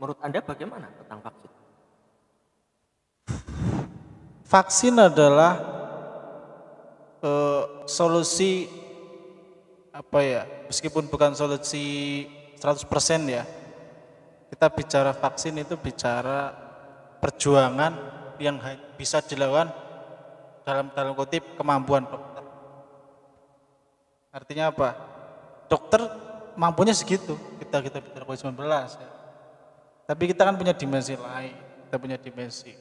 Menurut Anda bagaimana tentang vaksin? Vaksin adalah solusi apa ya? Meskipun bukan solusi 100% ya. Kita bicara vaksin itu bicara perjuangan yang bisa dilakukan dalam kutip kemampuan dokter. Artinya apa? Dokter mampunya segitu. Kita bicara COVID-19 ya. Tapi kita kan punya dimensi lain. Kita punya dimensi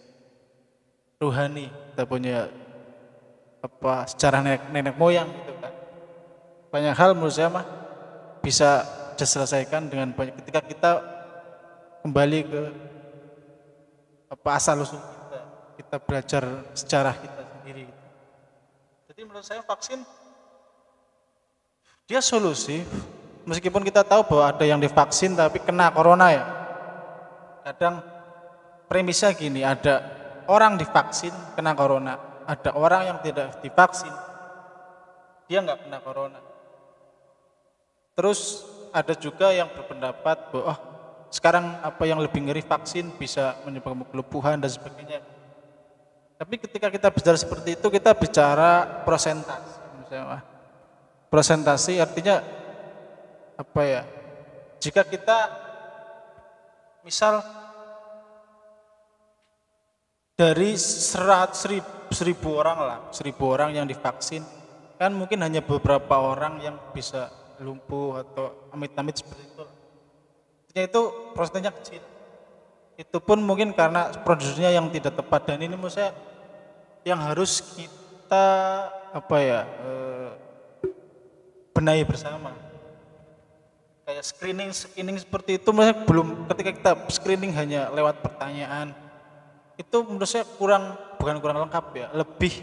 rohani, kita punya apa sejarah nenek moyang gitu kan. Banyak hal menurut saya mah bisa diselesaikan dengan banyak ketika kita kembali ke apa asal usul kita belajar sejarah kita sendiri gitu. Jadi menurut saya vaksin dia solusi meskipun kita tahu bahwa ada yang divaksin tapi kena corona ya. Kadang premisnya gini, ada orang divaksin kena corona, ada orang yang tidak divaksin dia nggak kena corona. Terus ada juga yang berpendapat bahwa sekarang apa yang lebih ngeri vaksin bisa menyebabkan kelumpuhan dan sebagainya. Tapi ketika kita bicara seperti itu kita bicara prosentase. Misalnya, prosentase artinya apa ya? Jika kita misal dari 100.000 orang lah, 1.000 orang yang divaksin, kan mungkin hanya beberapa orang yang bisa lumpuh atau amit-amit seperti itu. Artinya itu prosentasenya kecil. Itu pun mungkin karena prosedurnya yang tidak tepat dan ini menurut saya yang harus kita apa ya benahi bersama. Kayak screening seperti itu menurut saya belum ketika kita screening hanya lewat pertanyaan itu menurut saya bukan kurang lengkap ya, lebih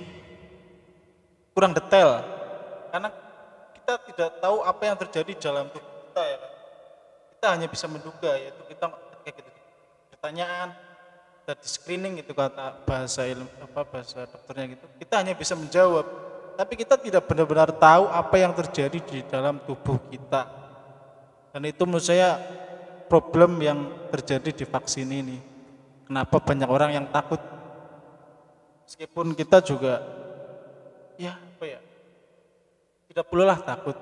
kurang detail karena kita tidak tahu apa yang terjadi dalam tubuh kita ya kan. Kita hanya bisa menduga yaitu kita ketika gitu pertanyaan dan di screening itu kata bahasa bahasa dokternya gitu kita hanya bisa menjawab tapi kita tidak benar-benar tahu apa yang terjadi di dalam tubuh kita dan itu menurut saya problem yang terjadi di vaksin ini. Kenapa banyak orang yang takut meskipun kita juga ya apa ya tidak perlulah takut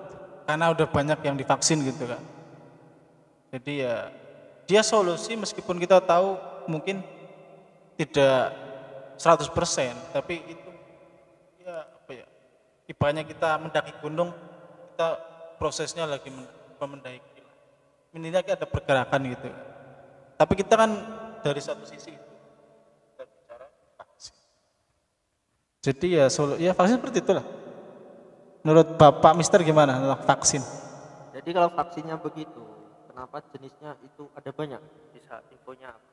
karena udah banyak yang divaksin gitu kan. Jadi ya dia solusi meskipun kita tahu mungkin tidak 100% tapi itu ya apa ya ibaratnya kita mendaki gunung kita prosesnya lagi mendaki intinya ada pergerakan gitu tapi kita kan dari satu sisi kita bicara vaksin jadi ya vaksin seperti itulah. Menurut Bapak Mister gimana tentang vaksin? Jadi kalau vaksinnya begitu, kenapa jenisnya itu ada banyak? Bisa infonya apa?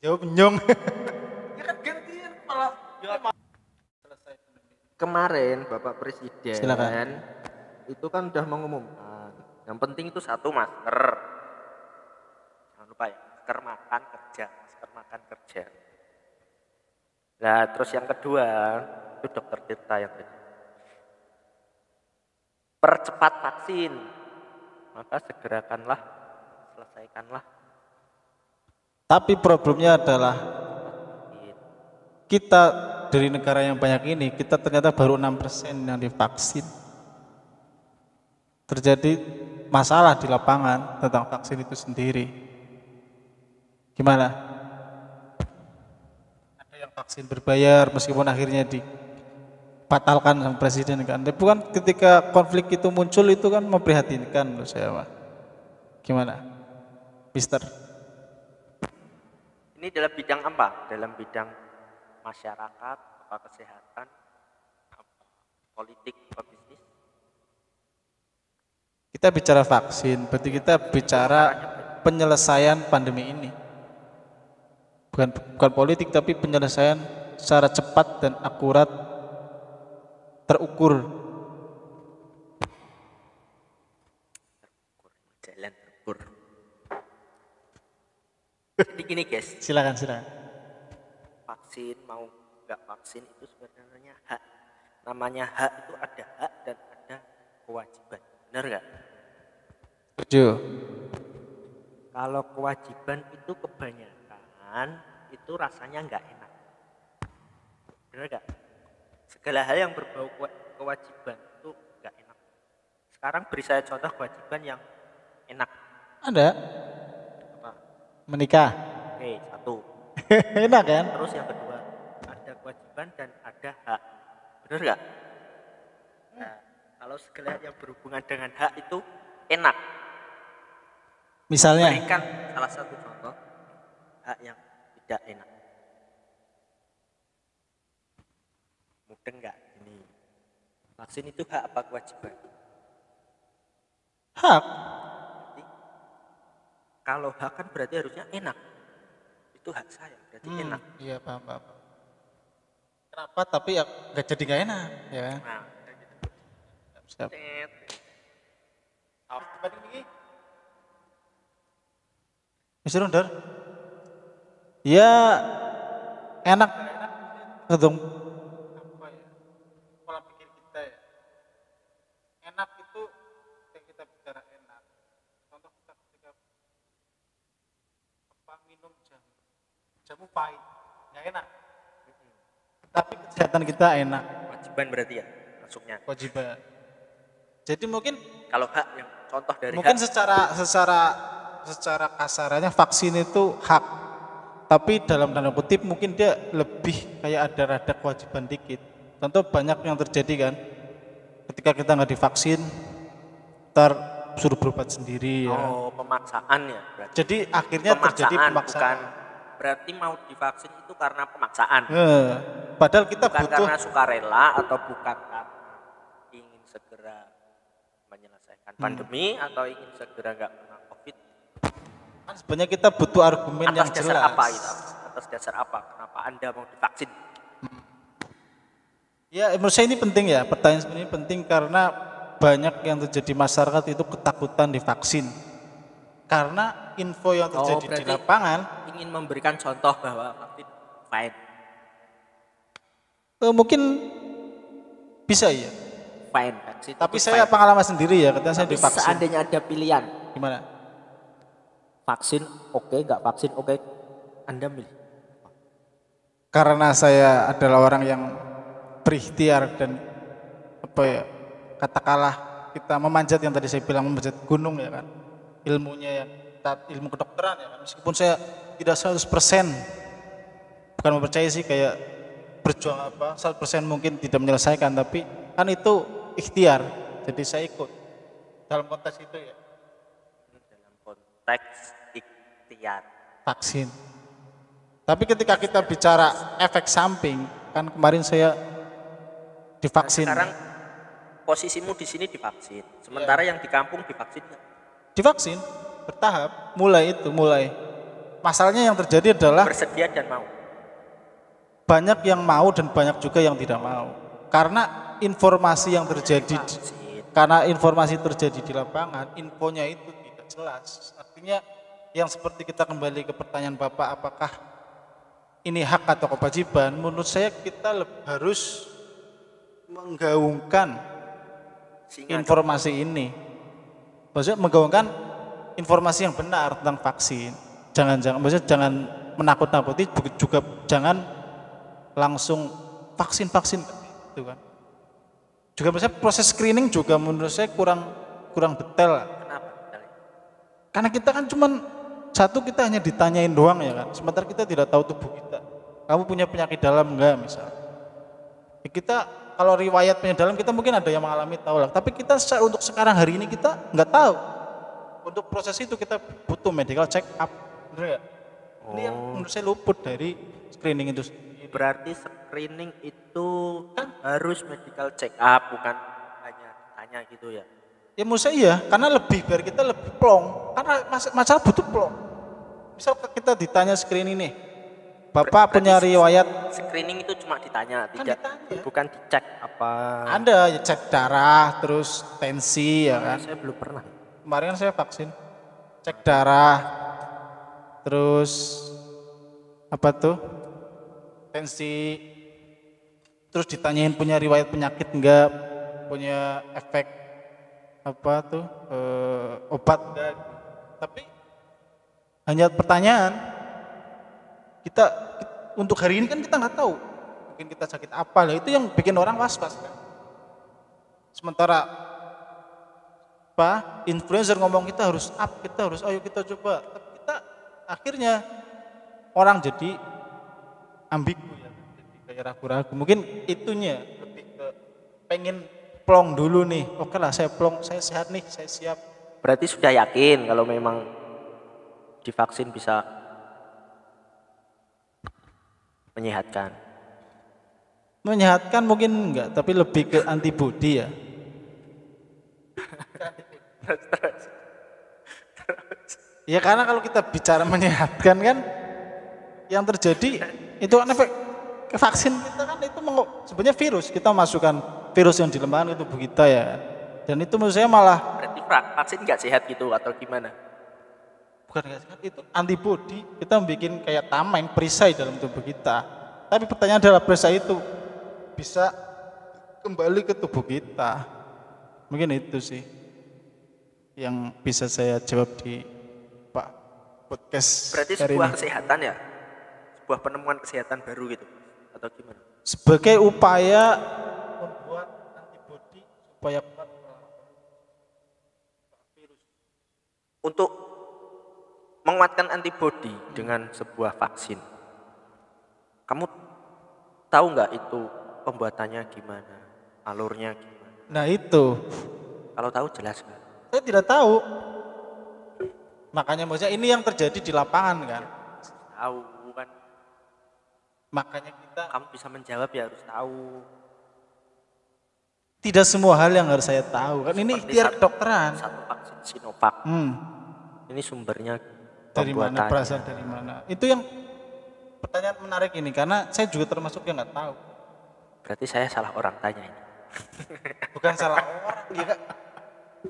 Jawab nyong. Ya kan gantian malah. Kemarin Bapak Presiden Silakan. itu kan udah mengumumkan. Yang penting itu satu masker. Jangan lupa ya, masker makan kerja. Nah, terus yang kedua itu Dokter Tirta yang tadi. Percepat vaksin, maka segerakanlah, selesaikanlah. Tapi problemnya adalah kita dari negara yang banyak ini, kita ternyata baru 6% yang divaksin. Terjadi masalah di lapangan tentang vaksin itu sendiri. Gimana? Ada yang vaksin berbayar meskipun akhirnya dibatalkan sama presiden kan. Tapi bukan ketika konflik itu muncul itu kan memprihatinkan menurut saya, Pak. Gimana? Mister? Ini dalam bidang apa? Dalam bidang masyarakat, apa kesehatan, apa politik, apa bisnis? Kita bicara vaksin, berarti kita bicara penyelesaian pandemi ini. Bukan politik tapi penyelesaian secara cepat dan akurat terukur. Jalan terukur. Jadi gini guys. Silakan. Vaksin mau nggak vaksin itu sebenarnya hak. Namanya hak itu ada hak dan ada kewajiban. Benar nggak? Setuju. Kalau kewajiban itu kebanyakan itu rasanya nggak enak. Benar nggak? Segala hal yang berbau kewajiban itu nggak enak. Sekarang beri saya contoh kewajiban yang enak. Ada Apa? menikah. Oke, satu. Enak kan? Terus yang kedua, ada kewajiban dan ada hak. Benar nggak? Nah, kalau segala yang berhubungan dengan hak itu enak. Misalnya, Berikan salah satu contoh hak yang tidak enak. Mudeng nggak? Ini vaksin itu hak apa kewajiban? hak. Berarti, kalau hak kan berarti harusnya enak. Itu hak saya, berarti enak. Iya, paham, paham. Kenapa? Tapi ya nggak jadi nggak enak, ya kan? Nah, kayak gitu. Siap. Tet. Mister Under? Ya enak. Tergantung apa ya? Pola pikir kita ya. Enak itu yang kita bicara enak. Contoh kita ketika minum jamu, jamu pahit, nggak enak. Tapi kesehatan kita enak. Kewajiban berarti ya masuknya. Kewajiban. Jadi mungkin Kalau hak yang contoh dari mungkin hak, secara kasarannya vaksin itu hak, tapi dalam tanda kutip mungkin dia lebih kayak ada rada kewajiban dikit. Contoh banyak yang terjadi kan, ketika kita nggak divaksin, ntar suruh berobat sendiri ya. oh pemaksaan ya berarti. Jadi akhirnya terjadi pemaksaan. Bukan berarti mau divaksin itu karena pemaksaan. Padahal kita Bukan butuh karena sukarela atau bukan karena ingin segera menyelesaikan pandemi atau ingin segera nggak kena COVID. kan sebenarnya kita butuh argumen yang Atas dasar jelas. apa itu? Atas dasar apa? Kenapa Anda mau divaksin? Ya menurut saya ini penting ya, pertanyaan sebenarnya penting karena banyak yang terjadi masyarakat itu ketakutan divaksin. Karena info yang terjadi di berarti lapangan ingin memberikan contoh bahwa vaksin fine. mungkin bisa ya. Fine vaksin. Tapi itu saya fine. pengalaman sendiri ya ketika saya Tapi divaksin. seandainya ada pilihan Gimana? vaksin oke, nggak vaksin oke, Anda milih. Karena saya adalah orang yang berikhtiar dan apa ya, katakanlah kita memanjat yang tadi saya bilang memanjat gunung ya kan. Ilmunya ya, ilmu kedokteran ya kan. Meskipun saya tidak 100% bukan mempercayai sih kayak berjuang apa 100% mungkin tidak menyelesaikan, tapi kan itu ikhtiar. Jadi saya ikut dalam konteks itu ya. Dalam konteks ikhtiar. Vaksin. Tapi ketika kita bicara efek samping, kan kemarin saya divaksin. Sekarang posisimu di sini divaksin, sementara yang di kampung divaksin nggak? Divaksin bertahap, mulai. Masalahnya yang terjadi adalah Bersedia dan mau. banyak yang mau dan banyak juga yang tidak mau. Karena informasi yang terjadi di lapangan, infonya itu tidak jelas. Artinya yang seperti kita kembali ke pertanyaan Bapak, apakah ini hak atau kewajiban? Menurut saya kita harus menggaungkan informasi ini. Maksudnya menggaungkan informasi yang benar tentang vaksin. Maksudnya jangan menakut-nakuti, juga jangan langsung vaksin itu kan. Juga misalnya proses screening juga menurut saya kurang detail. Kenapa? Karena kita kan cuman kita hanya ditanyain doang ya kan. Sementara kita tidak tahu tubuh kita. Kamu punya penyakit dalam enggak misalnya. Ya kita kalau riwayat penyakit dalam kita mungkin ada yang mengalami tahu lah. Tapi kita untuk sekarang hari ini kita nggak tahu. Untuk proses itu kita butuh medical check up. Benar ya? Ini yang menurut saya luput dari screening itu. Berarti screening itu kan harus medical check up, bukan hanya tanya gitu ya. Ya menurut saya iya, karena biar kita lebih plong. Karena masalah butuh plong. Misal kita ditanya screening nih, Bapak punya riwayat screening itu cuma ditanya, kan tidak ditanya. bukan dicek apa. Ada ya, cek darah, terus tensi ya kan. Saya belum pernah. Kemarin kan saya vaksin, cek darah, terus apa tuh, tensi, terus ditanyain punya riwayat penyakit enggak, punya efek apa tuh obat enggak gitu. Tapi hanya pertanyaan kita untuk hari ini kan kita nggak tahu mungkin kita sakit apa lah, itu yang bikin orang was-was kan. Sementara apa influencer ngomong kita harus up, kita harus ayo kita coba, tapi kita akhirnya orang jadi ambigu ya, jadi kayak ragu-ragu. Mungkin itunya lebih ke pengen plong dulu nih, oke lah saya plong, saya sehat nih, saya siap. Berarti sudah yakin kalau memang divaksin bisa menyehatkan. Menyehatkan mungkin enggak, tapi lebih ke antibodi ya. Ya karena kalau kita bicara menyehatkan kan yang terjadi itu kan efek ke vaksin kita kan itu sebenarnya virus, kita masukkan virus yang di lembaran ke tubuh kita ya. Dan itu menurut saya malah Berarti vaksin nggak sehat gitu atau gimana? bukan nggak sehat, itu antibodi, kita bikin kayak tameng perisai dalam tubuh kita. Tapi pertanyaan adalah perisai itu bisa kembali ke tubuh kita. Mungkin itu sih yang bisa saya jawab di Pak podcast Berarti hari sebuah ini. kesehatan ya, sebuah penemuan kesehatan baru gitu atau gimana? Sebagai upaya membuat antibodi supaya kuat melawan virus. Untuk menguatkan antibodi dengan sebuah vaksin, kamu tahu nggak itu pembuatannya gimana, alurnya gimana? Nah itu Kalau tahu jelas nggak? saya tidak tahu. Makanya maksudnya ini yang terjadi di lapangan kan. Tahu kan? Makanya kita Kamu bisa menjawab ya harus tahu. tidak semua hal yang harus saya tahu kan. Ini Seperti ikhtiar satu- kedokteran. Satu vaksin Sinovac, ini sumbernya Dari mana, pembuatannya. berasal dari mana? Itu yang pertanyaan menarik ini karena saya juga termasuk yang nggak tahu. Berarti saya salah orang tanya ini. Bukan salah orang,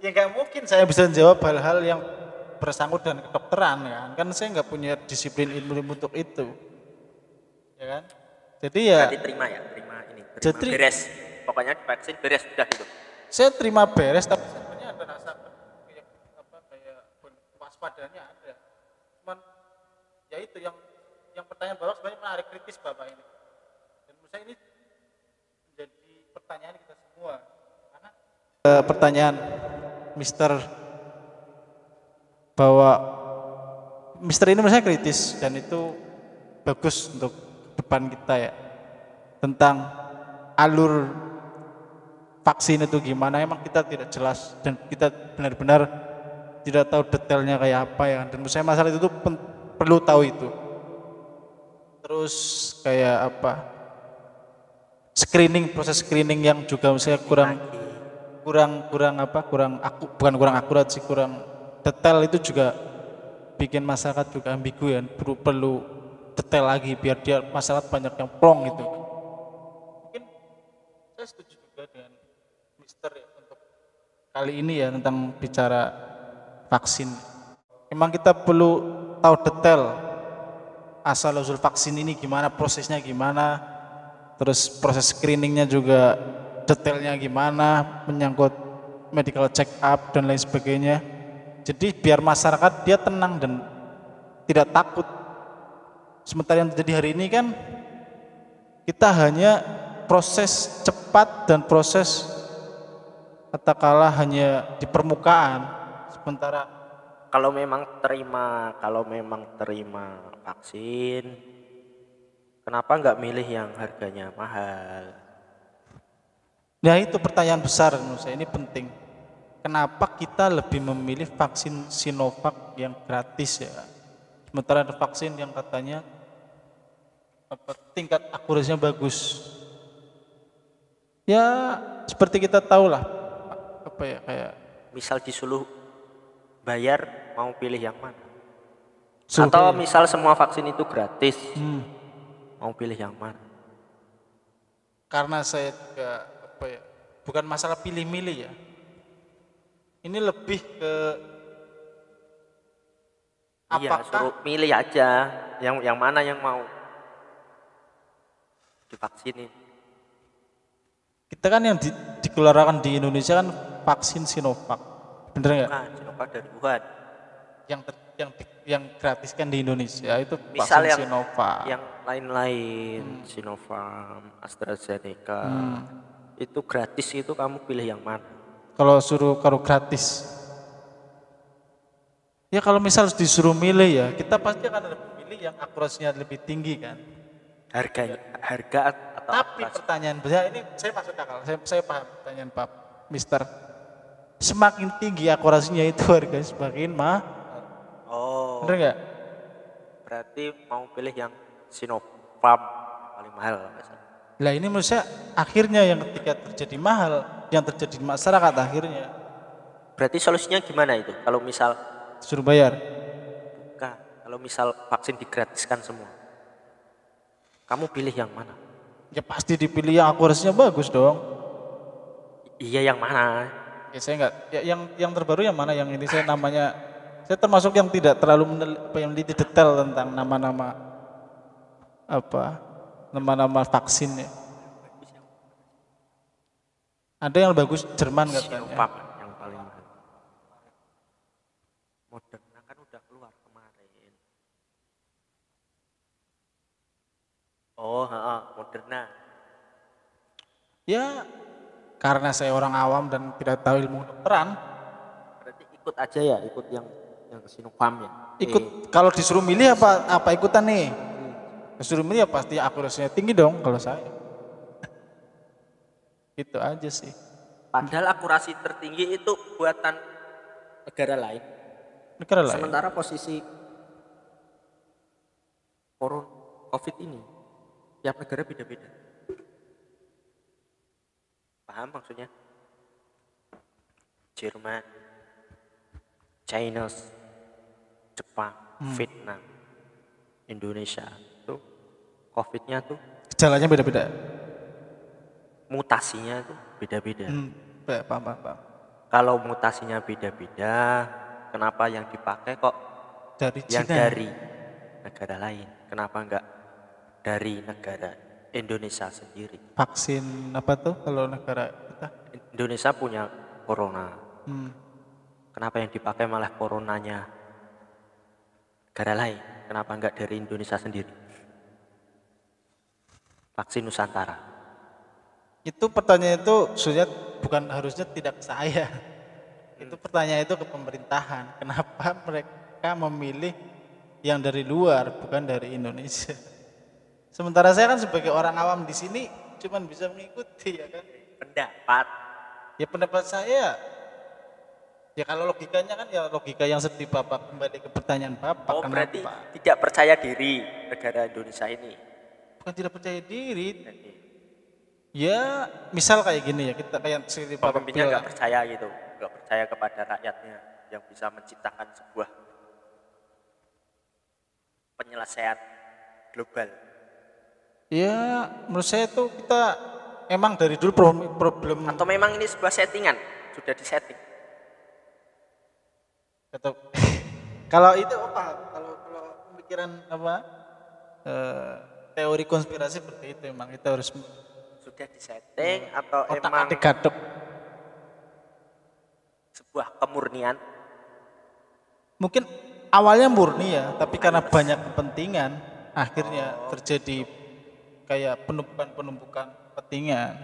ya nggak mungkin saya bisa jawab hal-hal yang bersangkut dengan kedokteran kan saya nggak punya disiplin ilmu untuk itu, ya kan? Jadi ya Berarti terima ya, terima ini, terima Jadi- beres. Pokoknya vaksin beres sudah gitu. saya terima beres, tapi sebenarnya ada rasa kayak waspadanya ada. Cuman ya itu yang pertanyaan Bapak sebenarnya menarik kritis Bapak ini. Dan menurut saya ini menjadi pertanyaan kita semua. Karena pertanyaan Mister bahwa Mister ini menurut saya kritis dan itu bagus untuk depan kita ya. Tentang alur vaksin itu gimana, emang kita tidak jelas dan kita benar-benar tidak tahu detailnya kayak apa ya. Dan menurut saya masalah itu tuh perlu tahu itu. Terus kayak apa, proses screening yang juga saya kurang akurat sih, kurang detail, itu juga bikin masyarakat juga ambigu ya. Perlu detail lagi biar dia masyarakat banyak yang plong gitu. Mungkin saya setuju juga dengan Mister ya, untuk kali ini ya tentang bicara vaksin. Memang kita perlu tahu detail asal usul vaksin ini gimana, prosesnya gimana, terus proses screeningnya juga detailnya gimana, menyangkut medical check up dan lain sebagainya. Jadi biar masyarakat dia tenang dan tidak takut. Sementara yang terjadi hari ini kan kita hanya proses cepat dan proses katakanlah hanya di permukaan. Sementara Kalau memang terima vaksin, kenapa nggak milih yang harganya mahal? ya itu pertanyaan besar menurut saya, ini penting. Kenapa kita lebih memilih vaksin Sinovac yang gratis ya? Sementara ada vaksin yang katanya tingkat akurasinya bagus. Ya seperti kita tahu lah, apa ya, kayak Misal disuruh bayar, mau pilih yang mana? suruh Atau bayar. misal semua vaksin itu gratis, mau pilih yang mana? Karena saya juga apa ya, bukan masalah pilih-milih ya. Ini lebih ke Iya, apakah suruh milih aja yang mana yang mau divaksinin. kita kan yang digelarakan di Indonesia kan vaksin Sinovac. Bener nggak? Bukan, Sinovac dari Wuhan. Yang gratiskan di Indonesia itu Misal vaksin Sinovac. yang lain-lain, Sinovac, AstraZeneca, itu gratis, itu kamu pilih yang mana? Kalau gratis. Ya kalau misal disuruh milih ya, kita pasti akan lebih milih yang akurasinya lebih tinggi kan. Harga atau Tapi akurasi? pertanyaan saya ini saya masuk akal, saya paham pertanyaan Pak Mister. Semakin tinggi akurasinya itu harganya semakin mahal. Oh, Bener nggak? berarti mau pilih yang Sinopharm paling mahal kalau nggak salah. Lah ini menurut saya akhirnya yang ketika terjadi mahal, yang terjadi di masyarakat akhirnya Berarti solusinya gimana itu? Kalau misal suruh bayar. bukan, kalau misal vaksin digratiskan semua, kamu pilih yang mana? Ya pasti dipilih yang akurasinya bagus dong. Iya, yang mana? Ya saya enggak, ya, yang terbaru yang mana, yang ini saya namanya, saya termasuk yang tidak terlalu meneliti detail tentang nama-nama vaksinnya. Ada yang bagus Jerman katanya. Sinovac yang paling mahal. Moderna kan udah keluar kemarin. Oh, Moderna. Ya karena saya orang awam dan tidak tahu ilmu kedokteran, Berarti ikut aja ya, ikut yang Sinopharm ya. ikut kalau disuruh milih apa ikutan nih? Disuruh milih ya pasti akurasinya tinggi dong kalau saya. Itu aja sih. Padahal akurasi tertinggi itu buatan negara lain. Negara lain. Sementara posisi COVID ini tiap negara beda-beda. Paham maksudnya? Jerman, China, Jepang, Vietnam, Indonesia tuh COVID-nya tuh Gejalanya beda-beda. mutasinya tuh beda-beda. Paham. Kalau mutasinya beda-beda, kenapa yang dipakai kok Dari yang Cina. dari negara lain? Kenapa enggak dari negara Indonesia sendiri? Vaksin apa tuh kalau negara kita? Indonesia punya corona. Kenapa yang dipakai malah coronanya negara lain? Kenapa enggak dari Indonesia sendiri? Vaksin Nusantara. Itu pertanyaan itu sebenarnya bukan harusnya tidak ke saya. Itu pertanyaan itu ke pemerintahan. Kenapa mereka memilih yang dari luar bukan dari Indonesia? Sementara saya kan sebagai orang awam di sini cuman bisa mengikuti ya kan. Pendapat. Ya pendapat saya ya kalau logikanya kan ya logika yang seperti Bapak, kembali ke pertanyaan Bapak. Oh, kenapa? berarti tidak percaya diri negara Indonesia ini. Bukan tidak percaya diri. Ya misal kayak gini ya, kita kayak seperti Bapak Pemimpinnya bilang. nggak percaya gitu, nggak percaya kepada rakyatnya yang bisa menciptakan sebuah penyelesaian global. Ya menurut saya itu kita emang dari dulu problem Atau memang ini sebuah settingan, sudah disetting. atau kalau itu apa? Kalau pemikiran apa? Teori konspirasi seperti itu emang kita harus Sudah disetting atau emang otak-atik gadok. sebuah kemurnian? Mungkin awalnya murni ya, tapi karena banyak kepentingan akhirnya terjadi kayak penumpukan kepentingan.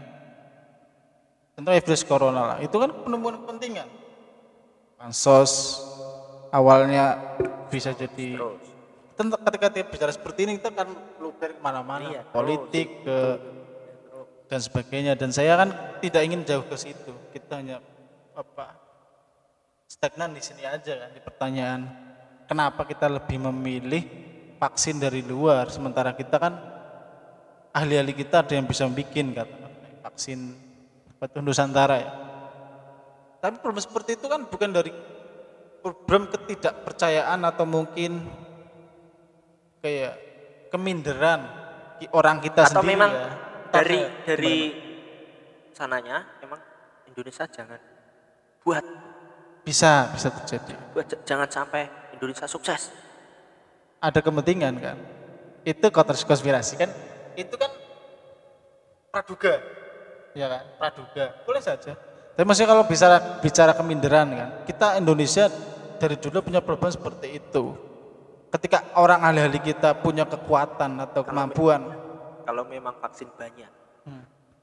Contohnya virus corona lah, itu kan penumpukan kepentingan. Bansos awalnya bisa jadi Terus. ketika kita bicara seperti ini kita kan luber kemana-mana, Iya, politik dan sebagainya. Dan saya kan tidak ingin jauh ke situ. Kita hanya stagnan di sini aja kan di pertanyaan kenapa kita lebih memilih vaksin dari luar sementara kita kan ahli-ahli kita ada yang bisa bikin kan vaksin Nusantara ya. Tapi problem seperti itu kan bukan dari problem ketidakpercayaan atau mungkin kayak keminderan orang kita Atau sendiri memang ya. dari sananya emang Indonesia bisa terjadi. jangan sampai Indonesia sukses. Ada kepentingan kan. Itu konspirasi kan. Itu kan praduga. Ya kan? Praduga. Boleh saja. Tapi maksudnya kalau bicara keminderan kan, kita Indonesia dari dulu punya problem seperti itu. Ketika orang ahli-ahli kita punya kekuatan atau kemampuan, Kalau memang vaksin banyak,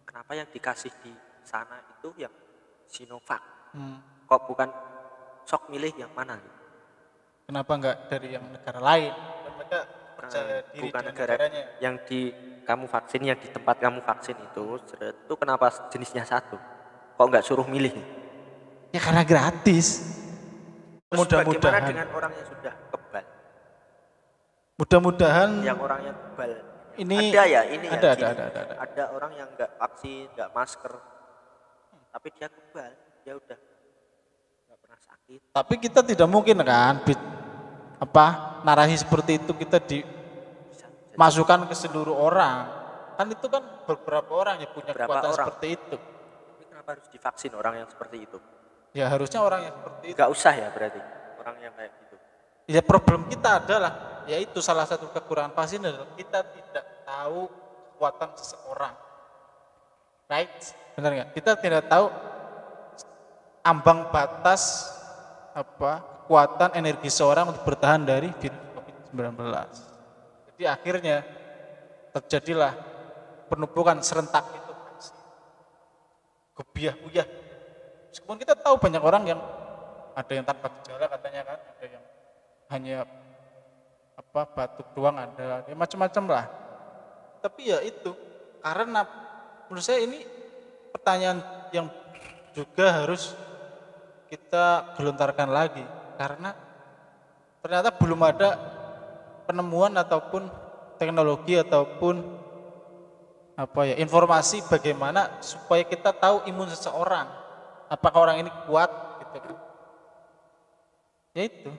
kenapa yang dikasih di sana itu yang Sinovac? Kok bukan sok milih yang mana? kenapa enggak dari yang negara lain? Dan mereka percaya diri Bukan dengan negara negaranya. yang di kamu vaksin, yang di tempat kamu vaksin itu kenapa jenisnya satu? Kok nggak suruh milih? Ya karena gratis. Terus bagaimana Mudah-mudahan. dengan orang yang sudah kebal? Mudah-mudahan Yang orangnya kebal. ini Ada ya, ini ada, ya. ada, gini. ada. Ada orang yang nggak vaksin, nggak masker, tapi dia kebal, dia udah nggak pernah sakit. Tapi kita tidak mungkin kan narasi seperti itu kita dimasukkan ke seluruh orang. Kan itu kan beberapa orang yang punya Berapa kekuatan orang? seperti itu. Tapi kenapa harus divaksin orang yang seperti itu? Ya harusnya orang yang seperti itu. Nggak usah ya berarti orang yang kayak gitu. Ya problem kita adalah, yaitu salah satu kekurangan vaksin adalah kita tidak tahu kekuatan seseorang. Right? Benar nggak? Kita tidak tahu ambang batas kekuatan energi seorang untuk bertahan dari virus COVID-19. Jadi akhirnya terjadilah penumpukan serentak itu. Gebiah-uyah. Meskipun kita tahu banyak orang yang ada yang tanpa gejala katanya kan, ada yang hanya batuk doang, ada ya macam-macam lah. Tapi ya itu karena menurut saya ini pertanyaan yang juga harus kita gelontarkan lagi, karena ternyata belum ada penemuan ataupun teknologi ataupun informasi bagaimana supaya kita tahu imun seseorang, apakah orang ini kuat gitu kan. Ya itu,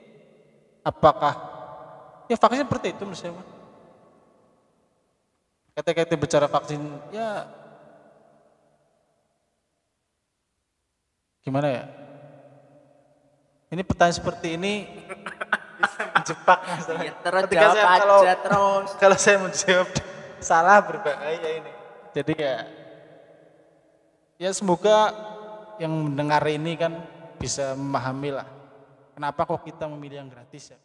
apakah ya vaksin seperti itu menurut saya. Ketika kita bicara vaksin, ya gimana ya? Ini pertanyaan seperti ini bisa menjebak masalah. Ya, terjawab aja terus. Kalau saya menjawab salah berbahaya ini. Jadi ya semoga yang mendengar ini kan bisa memahami lah. Kenapa kok kita memilih yang gratis ya?